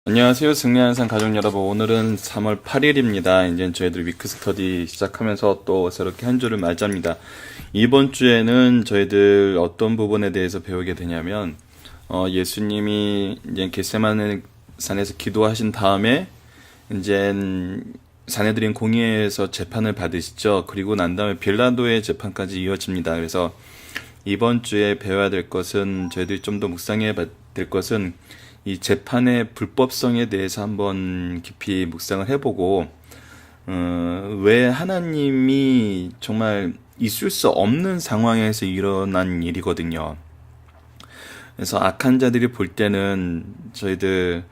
안녕하세요. 승리하는 삶 가족 여러분. 오늘은 3월 8일입니다. 이제 저희들 위크 스터디 시작하면서 또 새롭게 한 주를 맞이합니다. 이번 주에는 저희들 어떤 부분에 대해서 배우게 되냐면, 예수님이 이제 겟세마네 산에서 기도하신 다음에 이제 사내들인 공의회에서 재판을 받으시죠. 그리고 난 다음에 빌라도의 재판까지 이어집니다. 그래서 이번 주에 배워야 될 것은, 저희들이 좀 더 묵상해야 될 것은 이 재판의 불법성에 대해서 한번 깊이 묵상을 해보고, 왜 하나님이 정말 있을 수 없는 상황에서 일어난 일이거든요. 그래서 악한 자들이 볼 때는 저희들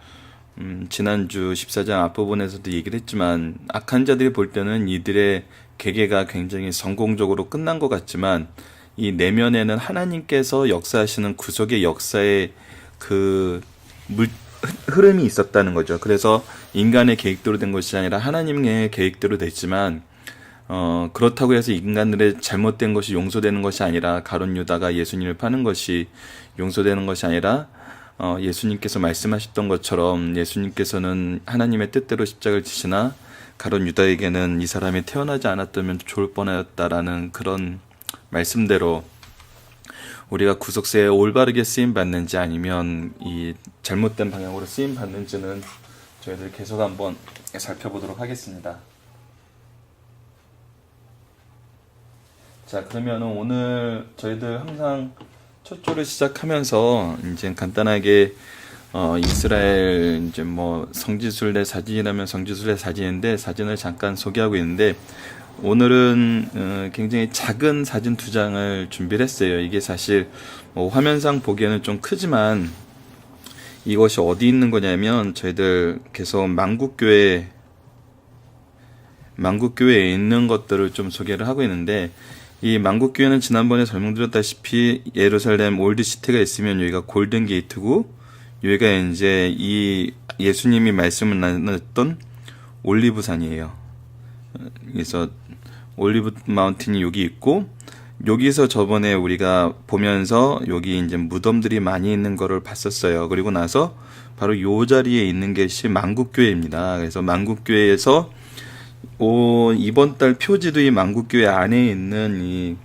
지난주 14장 앞부분에서도 얘기를 했지만, 악한 자들이 볼 때는 이들의 계계가 굉장히 성공적으로 끝난 것 같지만, 이 내면에는 하나님께서 역사하시는 구속의 역사의 그 흐름이 있었다는 거죠. 그래서 인간의 계획대로 된 것이 아니라 하나님의 계획대로 됐지만, 그렇다고 해서 인간들의 잘못된 것이 용서되는 것이 아니라, 가룟 유다가 예수님을 파는 것이 용서되는 것이 아니라, 예수님께서 말씀하셨던 것처럼 예수님께서는 하나님의 뜻대로 십자가를 지시나 가룟 유다에게는 이 사람이 태어나지 않았다면 좋을 뻔하였다라는 그런 말씀대로 우리가 구속세에 올바르게 쓰임 받는지 아니면 이 잘못된 방향으로 쓰임 받는지는 저희들 계속 한번 살펴보도록 하겠습니다. 자, 그러면 오늘 저희들 항상 첫 주를 시작하면서 이제 간단하게 이스라엘 이제 뭐 성지순례 사진이라면 성지순례 사진인데, 사진을 잠깐 소개하고 있는데, 오늘은 굉장히 작은 사진 2장을 준비를 했어요. 이게 사실 뭐 화면상 보기에는 좀 크지만, 이것이 어디 있는 거냐면 저희들 계속 만국교회에 있는 것들을 좀 소개를 하고 있는데, 이 만국교회는 지난번에 설명드렸다시피 예루살렘 올드시티가 있으면 여기가 골든 게이트고, 여기가 이제 이 예수님이 말씀을 나눴던 올리브산이에요. 그래서 올리브 마운틴이 여기 있고, 여기서 저번에 우리가 보면서 여기 이제 무덤들이 많이 있는 거를 봤었어요. 그리고 나서 바로 요 자리에 있는 것이 만국교회입니다. 그래서 만국교회에서 이번 달 표지도 이 만국교회 안에 있는 이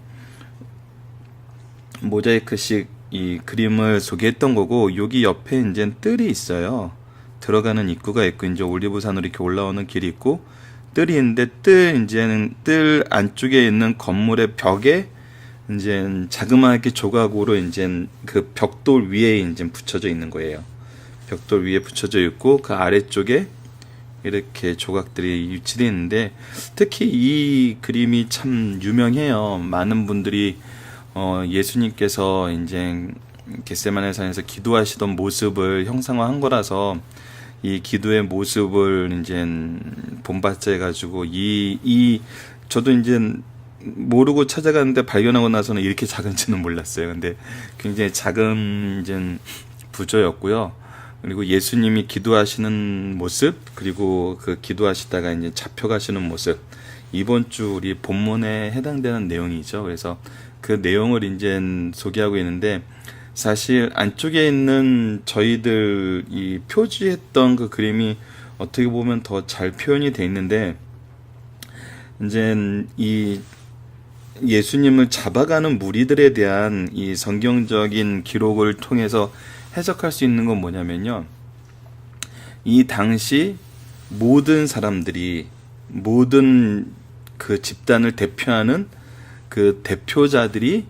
모자이크식 이 그림을 소개했던 거고, 여기 옆에 이제 뜰이 있어요. 들어가는 입구가 있고, 이제 올리브산으로 이렇게 올라오는 길이 있고, 뜰이 있는데, 이제는 뜰 안쪽에 있는 건물의 벽에 이제 자그마하게 조각으로 이제 그 벽돌 위에 이제 붙여져 있는 거예요. 벽돌 위에 붙여져 있고, 그 아래쪽에 이렇게 조각들이 유치되어 있는데, 특히 이 그림이 참 유명해요. 많은 분들이 예수님께서 이제 겟세마네 산에서 기도하시던 모습을 형상화한 거라서, 이 기도의 모습을 이제 본받자 해가지고, 저도 이제 모르고 찾아가는데 발견하고 나서는 이렇게 작은지는 몰랐어요. 근데 굉장히 작은 이제 부조였고요. 그리고 예수님이 기도하시는 모습, 그리고 그 기도하시다가 이제 잡혀가시는 모습, 이번 주 우리 본문에 해당되는 내용이죠. 그래서 그 내용을 이제 소개하고 있는데, 사실 안쪽에 있는 저희들 이 표지했던 그 그림이 어떻게 보면 더 잘 표현이 돼 있는데, 이제 이 예수님을 잡아가는 무리들에 대한 이 성경적인 기록을 통해서 해석할 수 있는 건 뭐냐면요, 이 당시 모든 사람들이, 모든 그 집단을 대표하는 그 대표자들이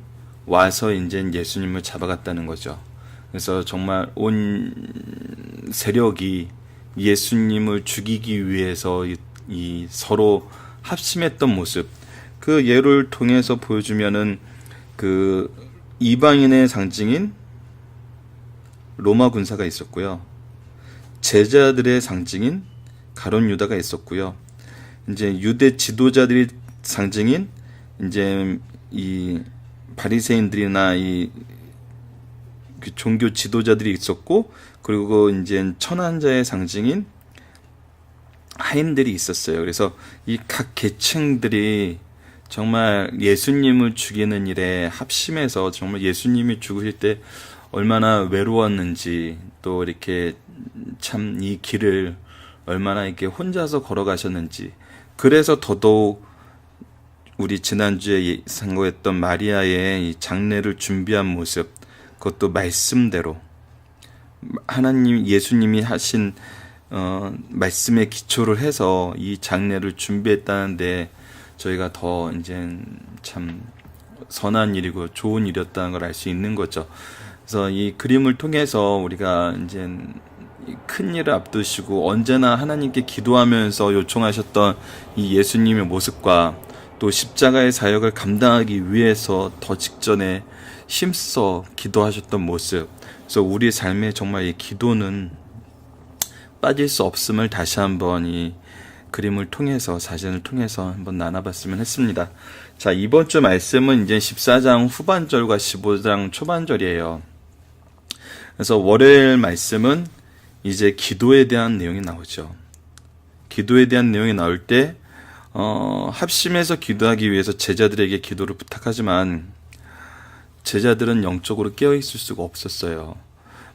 와서 이제 예수님을 잡아갔다는 거죠. 그래서 정말 온 세력이 예수님을 죽이기 위해서 이 서로 합심했던 모습, 그 예를 통해서 보여주면은 그 이방인의 상징인 로마 군사가 있었고요, 제자들의 상징인 가룟 유다가 있었고요, 이제 유대 지도자들이 상징인 이제 이 바리새인들이나 이 종교 지도자들이 있었고, 그리고 이제 천한자의 상징인 하인들이 있었어요. 그래서 이 각 계층들이 정말 예수님을 죽이는 일에 합심해서, 정말 예수님이 죽으실 때 얼마나 외로웠는지, 또 이렇게 참 이 길을 얼마나 이렇게 혼자서 걸어가셨는지, 그래서 더더욱 우리 지난주에 상고했던 마리아의 이 장례를 준비한 모습, 그것도 말씀대로 하나님, 예수님이 하신 말씀에 기초를 해서 이 장례를 준비했다는데, 저희가 더 이제 참 선한 일이고 좋은 일이었다는 걸 알 수 있는 거죠. 그래서 이 그림을 통해서 우리가 이제 큰 일을 앞두시고 언제나 하나님께 기도하면서 요청하셨던 이 예수님의 모습과 또 십자가의 사역을 감당하기 위해서 더 직전에 힘써 기도하셨던 모습, 그래서 우리 삶에 정말 이 기도는 빠질 수 없음을 다시 한번 이 그림을 통해서, 사진을 통해서 한번 나눠봤으면 했습니다. 자, 이번 주 말씀은 이제 14장 후반절과 15장 초반절이에요. 그래서 월요일 말씀은 이제 기도에 대한 내용이 나오죠. 기도에 대한 내용이 나올 때 합심해서 기도하기 위해서 제자들에게 기도를 부탁하지만 제자들은 영적으로 깨어있을 수가 없었어요.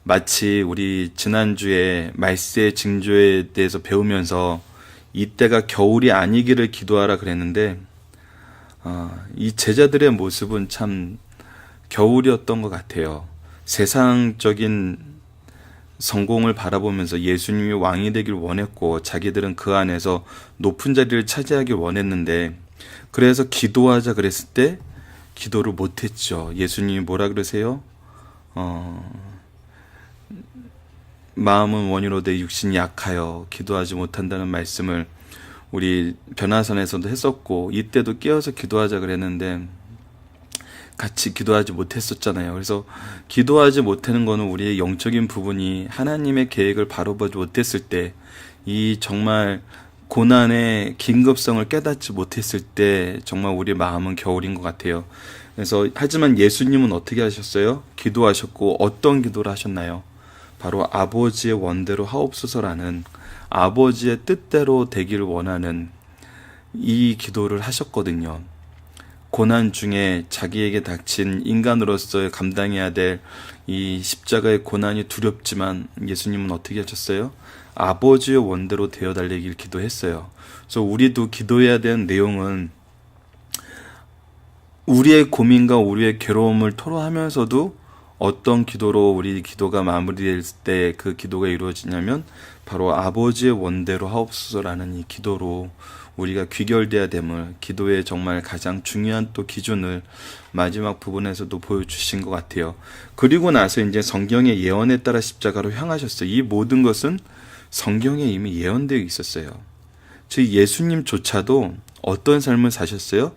마치 우리 지난주에 말세의 징조에 대해서 배우면서 이때가 겨울이 아니기를 기도하라 그랬는데, 이 제자들의 모습은 참 겨울이었던 것 같아요. 세상적인 성공을 바라보면서 예수님이 왕이 되길 원했고, 자기들은 그 안에서 높은 자리를 차지하길 원했는데, 그래서 기도하자 그랬을 때 기도를 못했죠. 예수님이 뭐라 그러세요? 마음은 원이로 돼 육신이 약하여 기도하지 못한다는 말씀을 우리 변화선에서도 했었고, 이때도 깨어서 기도하자 그랬는데 같이 기도하지 못했었잖아요. 그래서 기도하지 못하는 거는 우리의 영적인 부분이 하나님의 계획을 바로 보지 못했을 때, 이 정말 고난의 긴급성을 깨닫지 못했을 때 정말 우리 마음은 겨울인 것 같아요. 그래서 하지만 예수님은 어떻게 하셨어요? 기도하셨고, 어떤 기도를 하셨나요? 바로 아버지의 원대로 하옵소서라는, 아버지의 뜻대로 되기를 원하는 이 기도를 하셨거든요. 고난 중에 자기에게 닥친 인간으로서 감당해야 될 이 십자가의 고난이 두렵지만 예수님은 어떻게 하셨어요? 아버지의 원대로 되어달리길 기도했어요. 그래서 우리도 기도해야 되는 내용은 우리의 고민과 우리의 괴로움을 토로하면서도 어떤 기도로 우리 기도가 마무리될 때 그 기도가 이루어지냐면 바로 아버지의 원대로 하옵소서라는 이 기도로 우리가 귀결돼야 됨을, 기도의 정말 가장 중요한 또 기준을 마지막 부분에서도 보여주신 것 같아요. 그리고 나서 이제 성경의 예언에 따라 십자가로 향하셨어요. 이 모든 것은 성경에 이미 예언되어 있었어요. 즉 예수님조차도 어떤 삶을 사셨어요?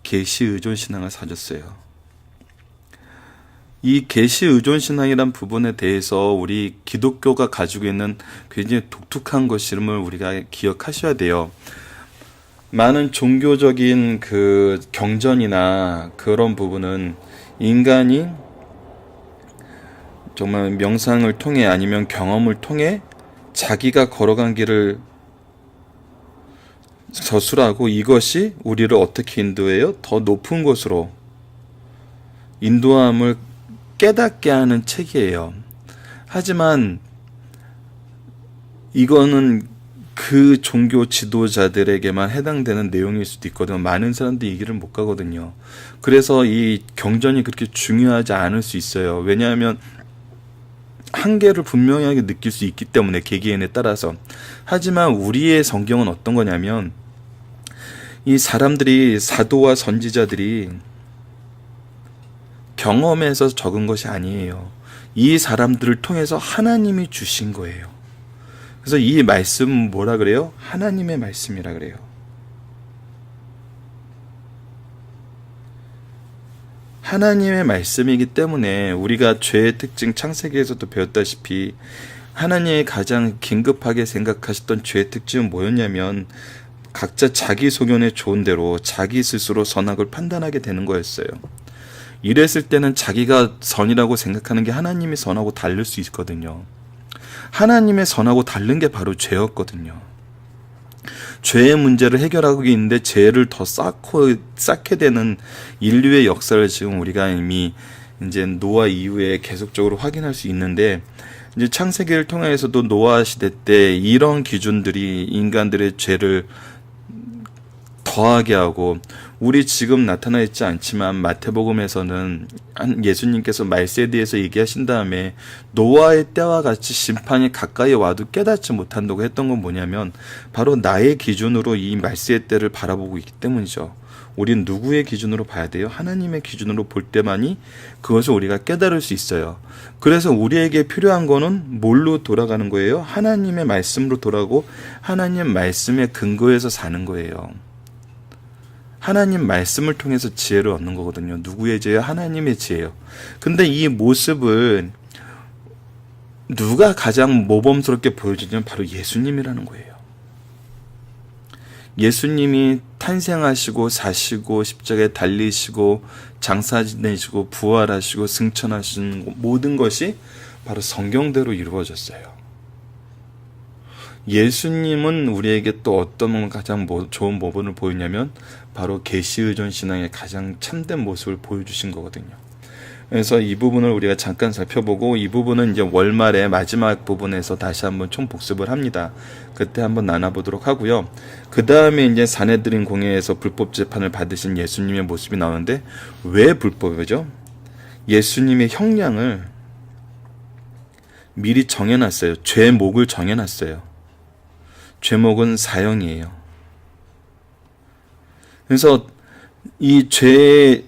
계시 의존 신앙을 사셨어요. 이 계시 의존 신앙이란 부분에 대해서 우리 기독교가 가지고 있는 굉장히 독특한 것임을 우리가 기억하셔야 돼요. 많은 종교적인 그 경전이나 그런 부분은 인간이 정말 명상을 통해 아니면 경험을 통해 자기가 걸어간 길을 저술하고, 이것이 우리를 어떻게 인도해요? 더 높은 곳으로 인도함을 깨닫게 하는 책이에요. 하지만 이거는 그 종교 지도자들에게만 해당되는 내용일 수도 있거든요. 많은 사람들이 이 길을 못 가거든요. 그래서 이 경전이 그렇게 중요하지 않을 수 있어요. 왜냐하면 한계를 분명하게 느낄 수 있기 때문에, 개개인에 따라서. 하지만 우리의 성경은 어떤 거냐면, 이 사람들이, 사도와 선지자들이 경험에서 적은 것이 아니에요. 이 사람들을 통해서 하나님이 주신 거예요. 그래서 이 말씀은 뭐라 그래요? 하나님의 말씀이라 그래요. 하나님의 말씀이기 때문에 우리가 죄의 특징, 창세기에서도 배웠다시피 하나님이 가장 긴급하게 생각하셨던 죄의 특징은 뭐였냐면, 각자 자기 소견에 좋은 대로 자기 스스로 선악을 판단하게 되는 거였어요. 이랬을 때는 자기가 선이라고 생각하는 게 하나님이 선하고 다를 수 있거든요. 하나님의 선하고 다른 게 바로 죄였거든요. 죄의 문제를 해결하고 있는데 죄를 더 쌓게 되는 인류의 역사를 지금 우리가 이미 이제 노아 이후에 계속적으로 확인할 수 있는데, 이제 창세기를 통해서도 노아 시대 때 이런 기준들이 인간들의 죄를 더하게 하고, 우리 지금 나타나 있지 않지만 마태복음에서는 예수님께서 말세에 대해서 얘기하신 다음에 노아의 때와 같이 심판이 가까이 와도 깨닫지 못한다고 했던 건 뭐냐면 바로 나의 기준으로 이 말세의 때를 바라보고 있기 때문이죠. 우린 누구의 기준으로 봐야 돼요? 하나님의 기준으로 볼 때만이 그것을 우리가 깨달을 수 있어요. 그래서 우리에게 필요한 거는 뭘로 돌아가는 거예요? 하나님의 말씀으로 돌아가고 하나님 말씀의 근거에서 사는 거예요. 하나님 말씀을 통해서 지혜를 얻는 거거든요. 누구의 지혜요? 하나님의 지혜요. 근데 이 모습을 누가 가장 모범스럽게 보여주냐면 바로 예수님이라는 거예요. 예수님이 탄생하시고 사시고 십자가에 달리시고 장사 지내시고 부활하시고 승천하신 모든 것이 바로 성경대로 이루어졌어요. 예수님은 우리에게 또 어떤 가장 좋은 모범을 보이냐면 바로 계시의존 신앙의 가장 참된 모습을 보여주신 거거든요. 그래서 이 부분을 우리가 잠깐 살펴보고, 이 부분은 이제 월말의 마지막 부분에서 다시 한번 총복습을 합니다. 그때 한번 나눠보도록 하고요. 그 다음에 이제 사내들인 공회에서 불법 재판을 받으신 예수님의 모습이 나오는데, 왜 불법이죠? 예수님의 형량을 미리 정해놨어요. 죄목을 정해놨어요. 죄목은 사형이에요. 그래서 이 죄의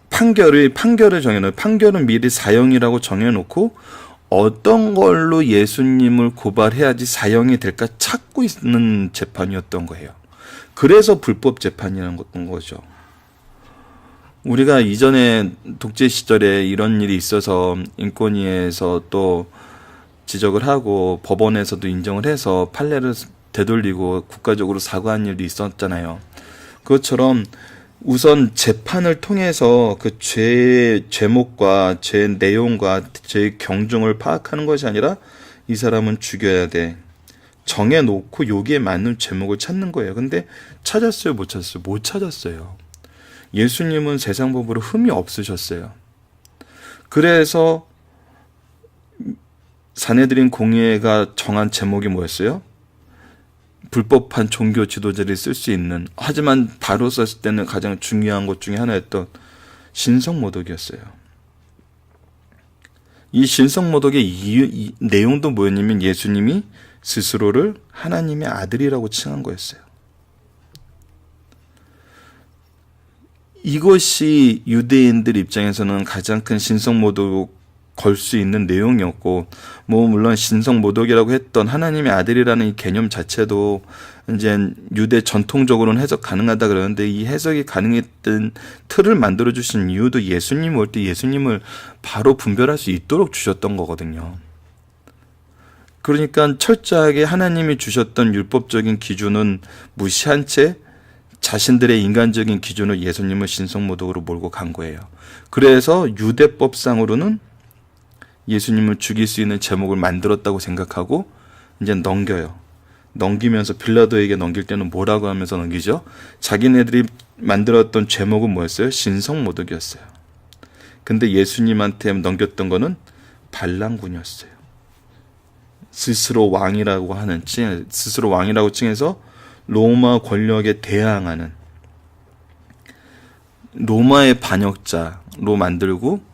판결을 정해놓은, 판결은 미리 사형이라고 정해놓고 어떤 걸로 예수님을 고발해야지 사형이 될까 찾고 있는 재판이었던 거예요. 그래서 불법 재판이라는 거죠. 우리가 이전에 독재 시절에 이런 일이 있어서 인권위에서 또 지적을 하고 법원에서도 인정을 해서 판례를 되돌리고 국가적으로 사과한 일도 있었잖아요. 그것처럼 우선 재판을 통해서 그 죄의 제목과 죄의 내용과 죄의 경중을 파악하는 것이 아니라 이 사람은 죽여야 돼. 정해놓고 여기에 맞는 제목을 찾는 거예요. 근데 찾았어요? 못 찾았어요? 못 찾았어요. 예수님은 세상 법으로 흠이 없으셨어요. 그래서 사내들인 공회가 정한 제목이 뭐였어요? 불법한 종교 지도자를 쓸 수 있는, 하지만 바로 썼을 때는 가장 중요한 것 중에 하나였던 신성모독이었어요. 이 신성모독의 내용도 뭐였냐면 예수님이 스스로를 하나님의 아들이라고 칭한 거였어요. 이것이 유대인들 입장에서는 가장 큰 신성모독 걸 수 있는 내용이었고, 물론 신성모독이라고 했던 하나님의 아들이라는 이 개념 자체도 이제 유대 전통적으로는 해석 가능하다 그러는데, 이 해석이 가능했던 틀을 만들어 주신 이유도 예수님 올 때 예수님을 바로 분별할 수 있도록 주셨던 거거든요. 그러니까 철저하게 하나님이 주셨던 율법적인 기준은 무시한 채 자신들의 인간적인 기준을 예수님을 신성모독으로 몰고 간 거예요. 그래서 유대법상으로는 예수님을 죽일 수 있는 제목을 만들었다고 생각하고 이제 넘겨요. 넘기면서 빌라도에게 넘길 때는 뭐라고 하면서 넘기죠? 자기네들이 만들었던 제목은 뭐였어요? 신성모독이었어요. 근데 예수님한테 넘겼던 거는 반란군이었어요. 스스로 왕이라고 칭해서 로마 권력에 대항하는 로마의 반역자로 만들고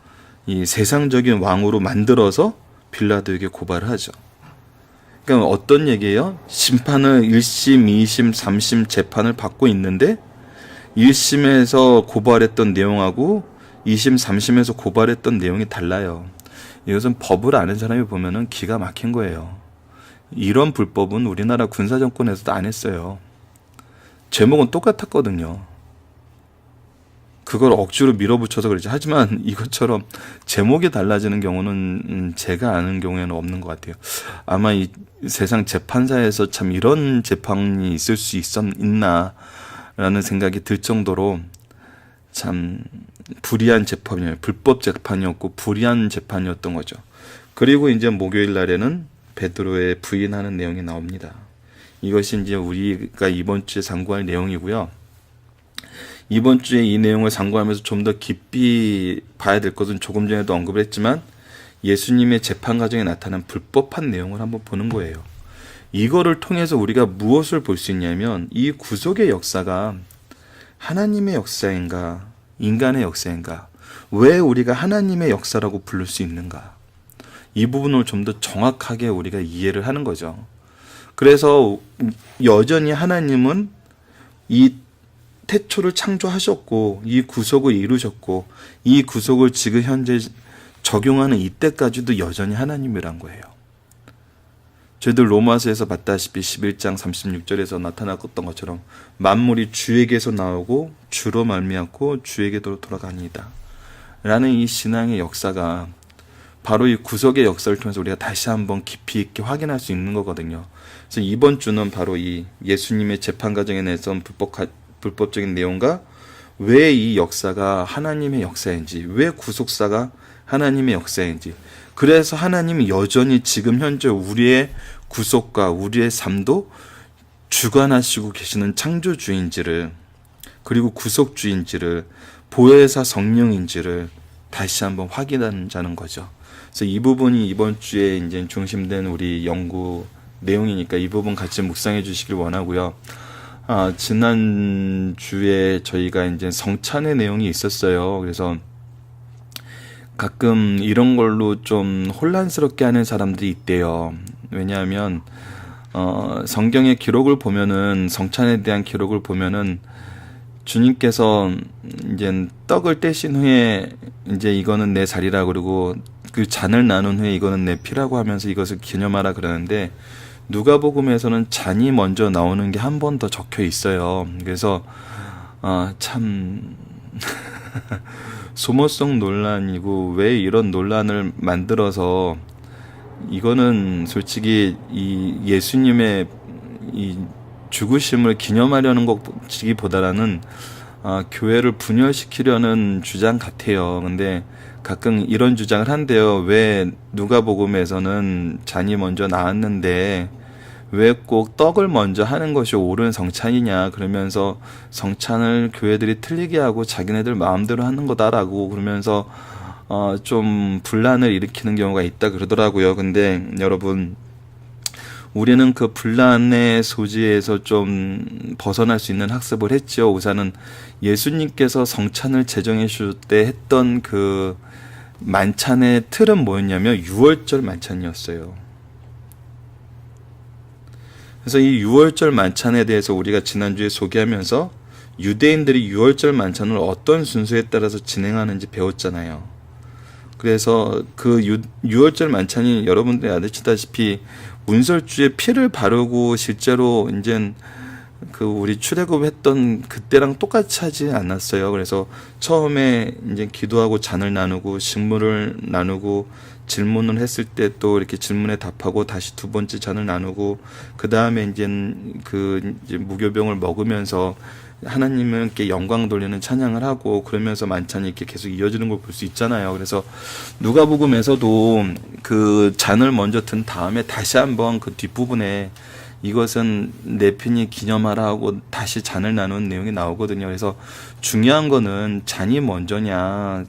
이 세상적인 왕으로 만들어서 빌라도에게 고발을 하죠. 그러니까 어떤 얘기예요? 심판을 1심, 2심, 3심 재판을 받고 있는데 1심에서 고발했던 내용하고 2심, 3심에서 고발했던 내용이 달라요. 이것은 법을 아는 사람이 보면은 기가 막힌 거예요. 이런 불법은 우리나라 군사정권에서도 안 했어요. 제목은 똑같았거든요. 그걸 억지로 밀어붙여서 그러지. 하지만 이것처럼 제목이 달라지는 경우는 제가 아는 경우에는 없는 것 같아요. 아마 이 세상 재판사에서 참 이런 재판이 있을 수 있나라는 생각이 들 정도로 참 불의한 재판이에요. 불법 재판이었고 불의한 재판이었던 거죠. 그리고 이제 목요일 날에는 베드로의 부인하는 내용이 나옵니다. 이것이 이제 우리가 이번 주에 상고할 내용이고요. 이번 주에 이 내용을 상고하면서 좀 더 깊이 봐야 될 것은 조금 전에도 언급을 했지만 예수님의 재판 과정에 나타난 불법한 내용을 한번 보는 거예요. 이거를 통해서 우리가 무엇을 볼 수 있냐면 이 구속의 역사가 하나님의 역사인가 인간의 역사인가, 왜 우리가 하나님의 역사라고 부를 수 있는가, 이 부분을 좀 더 정확하게 우리가 이해를 하는 거죠. 그래서 여전히 하나님은 이 태초를 창조하셨고 이 구속을 이루셨고 이 구속을 지금 현재 적용하는 이때까지도 여전히 하나님이란 거예요. 저희들 로마서에서 봤다시피 11장 36절에서 나타났던 것처럼 만물이 주에게서 나오고 주로 말미암고 주에게로 돌아가니이다 라는 이 신앙의 역사가 바로 이 구속의 역사를 통해서 우리가 다시 한번 깊이 있게 확인할 수 있는 거거든요. 그래서 이번 주는 바로 이 예수님의 재판 과정에 대해서 불법적인 내용과 왜 이 역사가 하나님의 역사인지, 왜 구속사가 하나님의 역사인지, 그래서 하나님이 여전히 지금 현재 우리의 구속과 우리의 삶도 주관하시고 계시는 창조주인지를, 그리고 구속주인지를, 보혜사 성령인지를 다시 한번 확인하자는 거죠. 그래서 이 부분이 이번 주에 이제 중심된 우리 연구 내용이니까 이 부분 같이 묵상해 주시길 원하고요. 지난 주에 저희가 이제 성찬의 내용이 있었어요. 그래서 가끔 이런 걸로 좀 혼란스럽게 하는 사람들이 있대요. 왜냐하면 성경의 기록을 보면은, 성찬에 대한 기록을 보면은 주님께서 이제 떡을 떼신 후에 이제 이거는 내 살이라 그러고 그 잔을 나눈 후에 이거는 내 피라고 하면서 이것을 기념하라 그러는데, 누가복음에서는 잔이 먼저 나오는 게 한 번 더 적혀 있어요. 그래서 참 소모성 논란이고, 왜 이런 논란을 만들어서, 이거는 솔직히 이 예수님의 이 죽으심을 기념하려는 것이기보다는 교회를 분열시키려는 주장 같아요. 근데 가끔 이런 주장을 한대요. 왜 누가복음에서는 잔이 먼저 나왔는데 왜 꼭 떡을 먼저 하는 것이 옳은 성찬이냐, 그러면서 성찬을 교회들이 틀리게 하고 자기네들 마음대로 하는 거다라고 그러면서 좀 분란을 일으키는 경우가 있다 그러더라고요. 근데 여러분, 우리는 그 분란의 소지에서 좀 벗어날 수 있는 학습을 했죠. 우선은 예수님께서 성찬을 제정해 주실 때 했던 그 만찬의 틀은 뭐였냐면 6월절 만찬이었어요. 그래서 이 6월절 만찬에 대해서 우리가 지난주에 소개하면서 유대인들이 6월절 만찬을 어떤 순서에 따라서 진행하는지 배웠잖아요. 그래서 그 6월절 만찬이 여러분들이 아시다시피 문설주에 피를 바르고 실제로 이제 그 우리 출애굽했던 그때랑 똑같이 하지 않았어요. 그래서 처음에 이제 기도하고 잔을 나누고 식물을 나누고 질문을 했을 때 또 이렇게 질문에 답하고 다시 두 번째 잔을 나누고, 그 다음에 이제 이제 무교병을 먹으면서 하나님께 영광 돌리는 찬양을 하고, 그러면서 만찬이 이렇게 계속 이어지는 걸 볼 수 있잖아요. 그래서 누가복음에서도 그 잔을 먼저 든 다음에 다시 한번 그 뒷부분에 이것은 내 편이 기념하라 하고 다시 잔을 나눈 내용이 나오거든요. 그래서 중요한 거는 잔이 먼저냐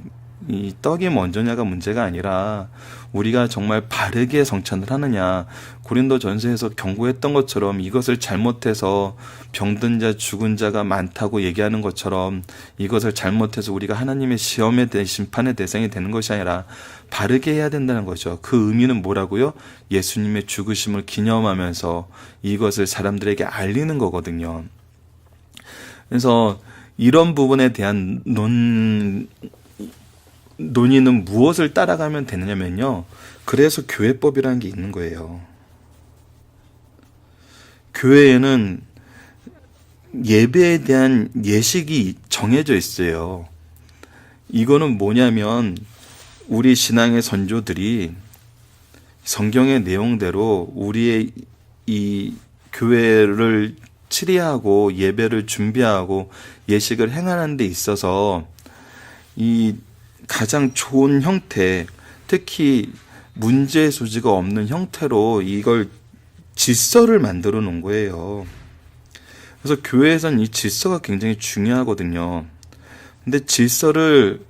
이 떡이 먼저냐가 문제가 아니라 우리가 정말 바르게 성찬을 하느냐. 고린도전서에서 경고했던 것처럼 이것을 잘못해서 병든 자 죽은 자가 많다고 얘기하는 것처럼 이것을 잘못해서 우리가 하나님의 시험의 심판의 대상이 되는 것이 아니라 바르게 해야 된다는 거죠. 그 의미는 뭐라고요? 예수님의 죽으심을 기념하면서 이것을 사람들에게 알리는 거거든요. 그래서 이런 부분에 대한 논의는 무엇을 따라가면 되느냐면요, 그래서 교회법이라는 게 있는 거예요. 교회에는 예배에 대한 예식이 정해져 있어요. 이거는 뭐냐면 우리 신앙의 선조들이 성경의 내용대로 우리의 이 교회를 치리하고 예배를 준비하고 예식을 행하는 데 있어서 이 가장 좋은 형태, 특히 문제 소지가 없는 형태로 이걸 질서를 만들어 놓은 거예요. 그래서 교회에서는 이 질서가 굉장히 중요하거든요. 근데 질서를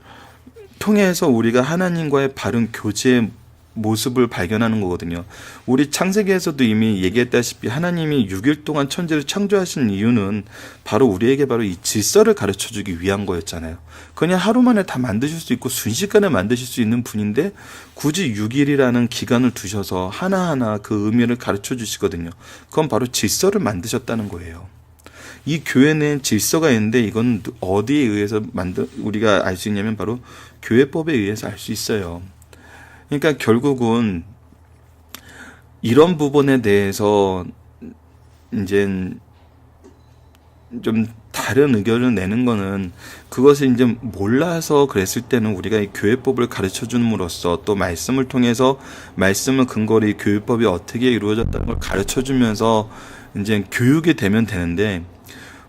통해서 우리가 하나님과의 바른 교제에 모습을 발견하는 거거든요. 우리 창세기에서도 이미 얘기했다시피 하나님이 6일 동안 천지를 창조하신 이유는 바로 우리에게 바로 이 질서를 가르쳐 주기 위한 거였잖아요. 그냥 하루 만에 다 만드실 수 있고 순식간에 만드실 수 있는 분인데 굳이 6일이라는 기간을 두셔서 하나하나 그 의미를 가르쳐 주시거든요. 그건 바로 질서를 만드셨다는 거예요. 이 교회 내엔 질서가 있는데 이건 어디에 의해서 우리가 알 수 있냐면 바로 교회법에 의해서 알 수 있어요. 그러니까 결국은 이런 부분에 대해서 이제 좀 다른 의견을 내는 거는 그것을 이제 몰라서 그랬을 때는 우리가 이 교회법을 가르쳐 줌으로써 또 말씀을 통해서 말씀을 근거로 이 교회법이 어떻게 이루어졌다는 걸 가르쳐 주면서 이제 교육이 되면 되는데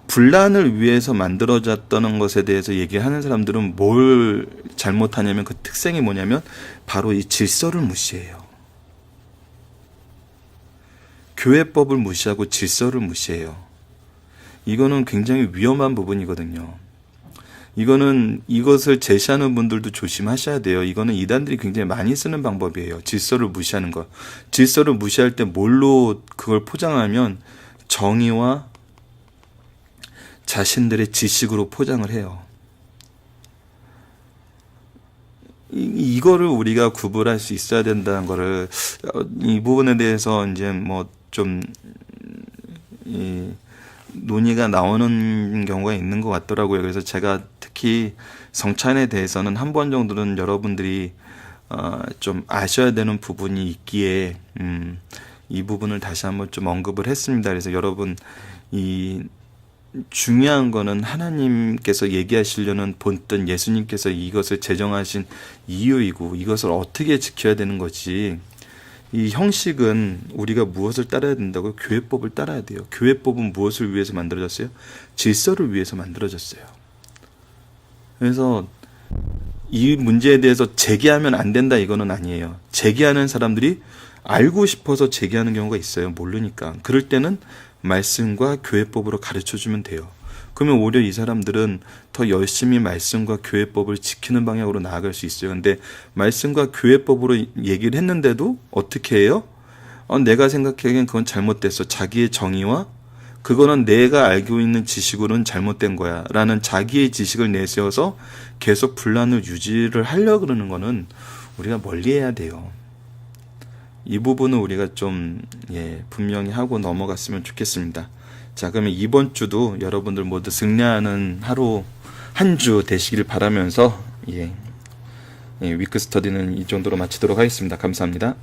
분란을 위해서 만들어졌다는 것에 대해서 얘기하는 사람들은 뭘 잘못하냐면 그 특성이 뭐냐면 바로 이 질서를 무시해요. 교회법을 무시하고 질서를 무시해요. 이거는 굉장히 위험한 부분이거든요. 이것을 제시하는 분들도 조심하셔야 돼요. 이거는 이단들이 굉장히 많이 쓰는 방법이에요. 질서를 무시하는 거. 질서를 무시할 때 뭘로 그걸 포장하면 정의와 자신들의 지식으로 포장을 해요. 이거를 우리가 구분할 수 있어야 된다는 거를 이 부분에 대해서 이제 뭐 좀 논의가 나오는 경우가 있는 것 같더라고요. 그래서 제가 특히 성찬에 대해서는 한 번 정도는 여러분들이 좀 아셔야 되는 부분이 있기에 이 부분을 다시 한번 좀 언급을 했습니다. 그래서 여러분 이 중요한 거는 하나님께서 얘기하시려는 본뜻 예수님께서 이것을 제정하신 이유이고 이것을 어떻게 지켜야 되는 거지. 이 형식은 우리가 무엇을 따라야 된다고요? 교회법을 따라야 돼요. 교회법은 무엇을 위해서 만들어졌어요? 질서를 위해서 만들어졌어요. 그래서 이 문제에 대해서 제기하면 안 된다 이거는 아니에요. 제기하는 사람들이 알고 싶어서 제기하는 경우가 있어요. 모르니까. 그럴 때는 말씀과 교회법으로 가르쳐주면 돼요. 그러면 오히려 이 사람들은 더 열심히 말씀과 교회법을 지키는 방향으로 나아갈 수 있어요. 근데 말씀과 교회법으로 얘기를 했는데도 어떻게 해요? 내가 생각하기엔 그건 잘못됐어. 자기의 정의와 그거는 내가 알고 있는 지식으로는 잘못된 거야 라는 자기의 지식을 내세워서 계속 분란을 유지를 하려고 그러는 거는 우리가 멀리해야 돼요. 이 부분은 우리가 좀 분명히 하고 넘어갔으면 좋겠습니다. 자, 그러면 이번 주도 여러분들 모두 승리하는 하루 한 주 되시길 바라면서 위크 스터디는 이 정도로 마치도록 하겠습니다. 감사합니다.